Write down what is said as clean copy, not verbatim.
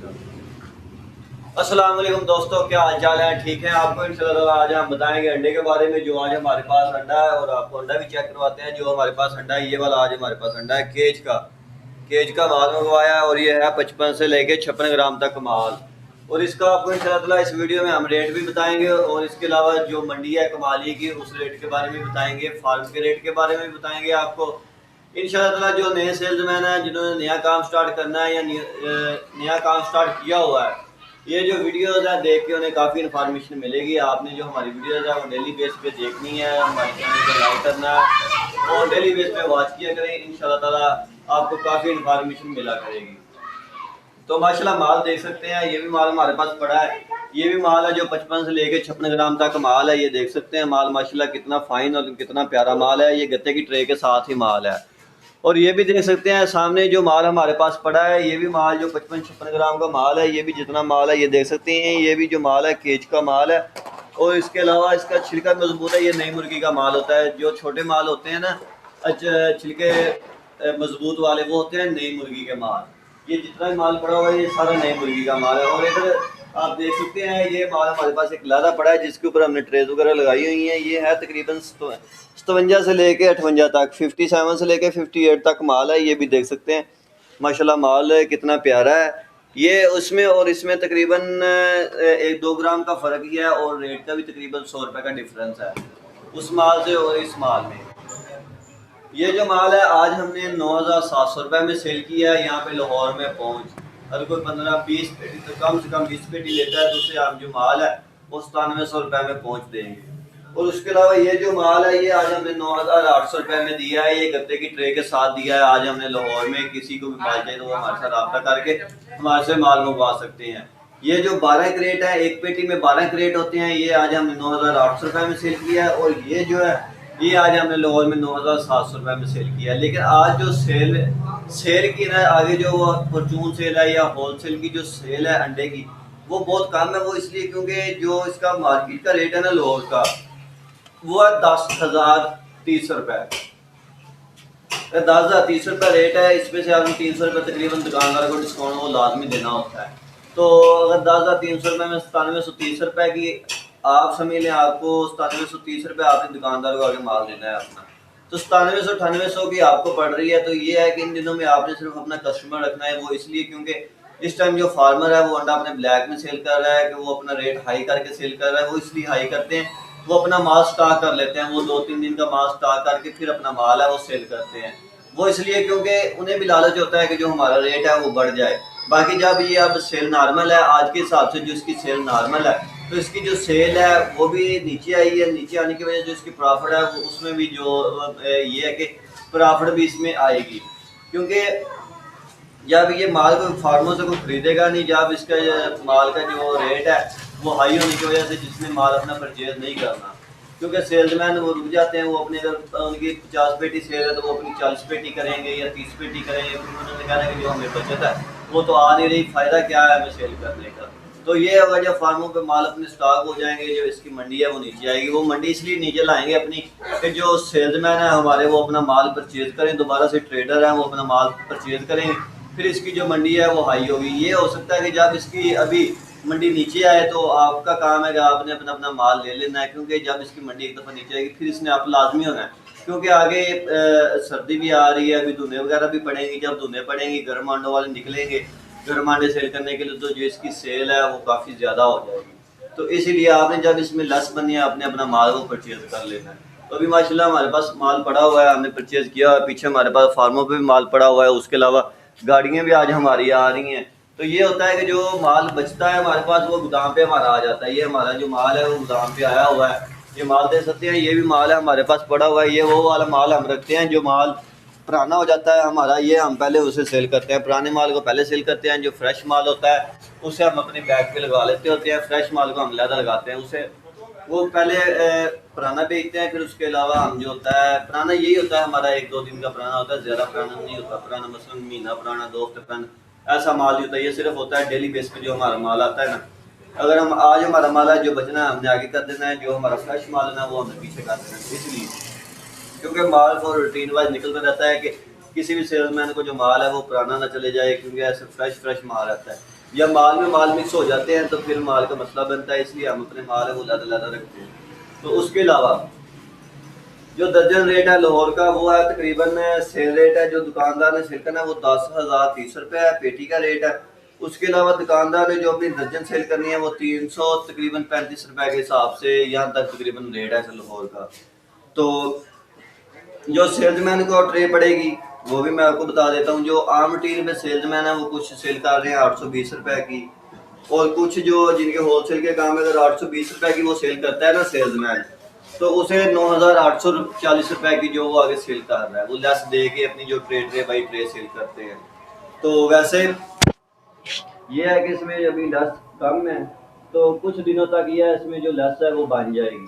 अस्सलाम वालेकुम दोस्तों, क्या हाल चाल है? ठीक है। आपको इंशाल्लाह आज हम बताएंगे अंडे के बारे में। जो आज हमारे पास अंडा है, और आपको अंडा भी चेक करवाते हैं। जो हमारे पास अंडा है, ये वाला आज हमारे पास अंडा है केज का माल मंगवाया है, और ये है 55 से लेके 56 ग्राम तक माल। और इसका आपको इंशाल्लाह इस वीडियो में हम रेट भी बताएंगे, और इसके अलावा जो मंडी है कमाली की, उस रेट के बारे में बताएंगे, फार्म के रेट के बारे में भी बताएंगे आपको इंशाल्लाह। जो नए सेल्समैन हैं, जिन्होंने नया काम स्टार्ट करना है या नया काम स्टार्ट किया हुआ है, ये जो वीडियोज़ है देख के उन्हें काफ़ी इन्फॉर्मेशन मिलेगी। आपने जो हमारी वीडियोज़ है वो डेली बेस पे देखनी है, हमारे चैनल को लाइक करना है और डेली बेस पे वॉच किया करें। इंशाल्लाह ताला आपको काफ़ी इन्फॉर्मेशन मिला करेगी। तो माशाल्लाह माल देख सकते हैं, ये भी माल हमारे पास पड़ा है। ये भी माल है जो 55 से लेके 56 ग्राम तक माल है। ये देख सकते हैं माल माशाल्लाह कितना फाइन और कितना प्यारा माल है। ये गत्ते की ट्रे के साथ ही माल है। और ये भी देख सकते हैं सामने जो माल हमारे पास पड़ा है, ये भी माल जो 55-56 ग्राम का माल है। ये भी जितना माल है ये देख सकते हैं, ये भी जो माल है केज का माल है। और इसके अलावा इसका छिलका मजबूत है। ये नई मुर्गी का माल होता है। जो छोटे माल होते हैं ना, अच्छा छिलके मजबूत वाले, वो होते हैं नई मुर्गी के माल। ये जितना भी माल पड़ा हुआ है ये सारा नई मुर्गी का माल है। और इधर आप देख सकते हैं ये माल हमारे पास एक लादा पड़ा है, जिसके ऊपर हमने ट्रेज वगैरह लगाई हुई हैं। ये है तकरीबन 57 से लेके 58 तक, 57 से लेके 58 तक माल है। ये भी देख सकते हैं माशाल्लाह माल कितना प्यारा है। ये उसमें और इसमें तकरीबन 1-2 ग्राम का फ़र्क ही है, और रेट का भी तकरीबन 100 रुपये का डिफरेंस है उस माल से और इस माल में। ये जो माल है आज हमने 9,700 रुपये में सेल किया है यहाँ पे लाहौर में पहुँच। अगर कोई 15-20 पेटी, तो कम से कम 20 पेटी लेता है तो उसे हम जो माल है वो 9700 रुपये में पहुँच देंगे। और उसके अलावा ये जो माल है ये आज हमने 9,800 रुपये में दिया है। ये गत्ते की ट्रे के साथ दिया है। आज हमने लाहौर में किसी को भी माल चाहिए तो वो हमारे साथ रब्ता करके हमारे से माल मंगवा सकते हैं। ये जो 12 क्रेट है, एक पेटी में 12 क्रेट होते हैं, ये आज हमने 9,800 रुपये में सेल किया है। और ये जो है ये आज हमने लाहौर में 9,700 रुपये में सेल किया है। लेकिन आज जो सेल की ना, आगे जो परचून सेल है या होलसेल की जो सेल है अंडे की, वो बहुत कम है। वो इसलिए क्योंकि जो इसका मार्केट का रेट है ना लाहौर का, वो है 10,030 रुपये। 10,030 रुपये रेट है। इसमें से आपने 300 रुपये तकरीबन दुकानदार को डिस्काउंट वो लाजमी देना होता है। तो अगर 10,300 रुपये में 9730 रुपये की आप समझ लें, आपको 9730 रुपये आपने दुकानदार को आगे माल देना है अपना, तो 9700-9800 की आपको पड़ रही है। तो ये है कि इन दिनों में आपने सिर्फ अपना कस्टमर रखना है। वो इसलिए क्योंकि इस टाइम जो फार्मर है वो अंडा अपने ब्लैक में सेल कर रहा है, कि वो अपना रेट हाई करके सेल कर रहा है। वो इसलिए हाई करते हैं, वो अपना माल स्टॉक कर लेते हैं। वो 2-3 दिन का माल स्टॉक करके फिर अपना माल है वो सेल करते हैं। वो इसलिए क्योंकि उन्हें भी लालच होता है कि जो हमारा रेट है वो बढ़ जाए। बाकी जब ये अब सेल नॉर्मल है, आज के हिसाब से जो इसकी सेल नॉर्मल है, तो इसकी जो सेल है वो भी नीचे आई है। नीचे आने की वजह से जो इसकी प्रॉफिट है वो उसमें भी जो ये है कि प्रॉफिट भी इसमें आएगी। क्योंकि जब ये माल को फार्मों से कोई खरीदेगा नहीं, जब इसका माल का जो रेट है वो हाई होने की वजह से जिसने माल अपना परचेज नहीं करना, क्योंकि सेल्समैन वो रुक जाते हैं। वो अपने अगर उनकी 50 पेटी सेल है तो वो अपनी 40 पेटी करेंगे या 30 पेटी करेंगे। फिर उन्होंने कहना है कि जो हमें बचत है वो तो आ नहीं रही, फ़ायदा क्या है हमें सेल करने का। तो ये अगर जब फार्मों पे माल अपने स्टॉक हो जाएंगे, जो इसकी मंडी है वो नीचे आएगी। वो मंडी इसलिए नीचे लाएंगे अपनी कि जो सेल्समैन है हमारे वो अपना माल परचेज करें, दोबारा से ट्रेडर हैं वो अपना माल परचेज करें, फिर इसकी जो मंडी है वो हाई होगी। ये हो सकता है कि जब इसकी अभी मंडी नीचे आए तो आपका काम है कि आपने अपना अपना माल ले लेना है, क्योंकि जब इसकी मंडी एक दफ़ा नीचे आएगी फिर इसने आप लाजमी होना है, क्योंकि आगे सर्दी भी आ रही है, अभी धुने वगैरह भी पड़ेंगी। जब धुने पड़ेंगी गर्म अंडों वाले निकलेंगे गर्म अंडे सेल करने के लिए, तो जो इसकी सेल है वो काफ़ी ज़्यादा हो जाएगी। तो इसीलिए आपने जब इसमें लस बनी है आपने अपना माल को परचेज कर लेना है। तो अभी माशाल्लाह हमारे पास माल पड़ा हुआ है, हमने परचेज़ किया। पीछे हमारे पास फार्मों पे भी माल पड़ा हुआ है। उसके अलावा गाड़ियाँ भी आज हमारी आ रही हैं। तो ये होता है कि जो माल बचता है हमारे पास वो गोदाम पे हमारा आ जाता है। ये हमारा जो माल है वो गोदाम पे आया हुआ है। ये माल दे सकते हैं, ये भी माल है हमारे पास पड़ा हुआ है। ये वो वाला माल हम रखते हैं जो माल पुराना हो जाता है हमारा, ये हम पहले उसे सेल करते हैं। पुराने माल को पहले सेल करते हैं। जो फ्रेश माल होता है उसे हम अपने बैग पे लगा लेते होते हैं। फ्रेश माल को हम लहदा लगाते हैं, उसे वो पहले पुराना बेचते हैं। फिर उसके अलावा हम जो होता है पुराना यही होता है हमारा 1-2 दिन का पुराना होता है, ज़्यादा पुराना नहीं होता। पुराना मसलन महीना पुराना, 2 हफ्ते पुराना, ऐसा माल ही होता है। ये सिर्फ होता है डेली बेस पे जो हमारा माल आता है ना। अगर हम आज हमारा माल है जो बचना है हमने आगे कर देना है, जो हमारा फ्रेश माल है ना वो हमने पीछे कर देना है। इसलिए क्योंकि माल को रूटीन वाइज निकलता रहता है कि किसी भी सेल्समैन को जो माल है वो पुराना ना चले जाए, क्योंकि ऐसे फ्रेश माल आता है, या माल में माल मिक्स हो जाते हैं तो फिर माल का मसला बनता है, इसलिए हम अपने माल है वो ज़्यादा रखते हैं। तो उसके अलावा जो दर्जन रेट है लाहौर का वो है तकरीबन, सेल रेट है जो दुकानदार ने सेल करना है वो 10,030 रुपये है, पेटी का रेट है। उसके अलावा दुकानदार ने जो अपनी दर्जन सेल करनी है वो 300 तकरीबन 35 रुपये के हिसाब से यहाँ तक तकरीबन रेट है लाहौर का। तो जो सेल्समैन को ट्रे पड़ेगी वो भी मैं आपको बता देता हूँ। जो आम मटीरियल में सेल्समैन है वो कुछ सेल कर रहे हैं 820 रुपये की, और कुछ जो जिनके होलसेल के काम है अगर 820 रुपये की वो सेल करता है ना सेल्समैन, तो उसे 9,840 रुपये की जो वो आगे सेल कर रहा है वो लेस दे के अपनी जो ट्रे बाई ट्रे सेल करते हैं। तो वैसे ये है कि इसमें अभी लेस कम है, तो कुछ दिनों तक ये है इसमें जो लेस है वो बन जाएगी।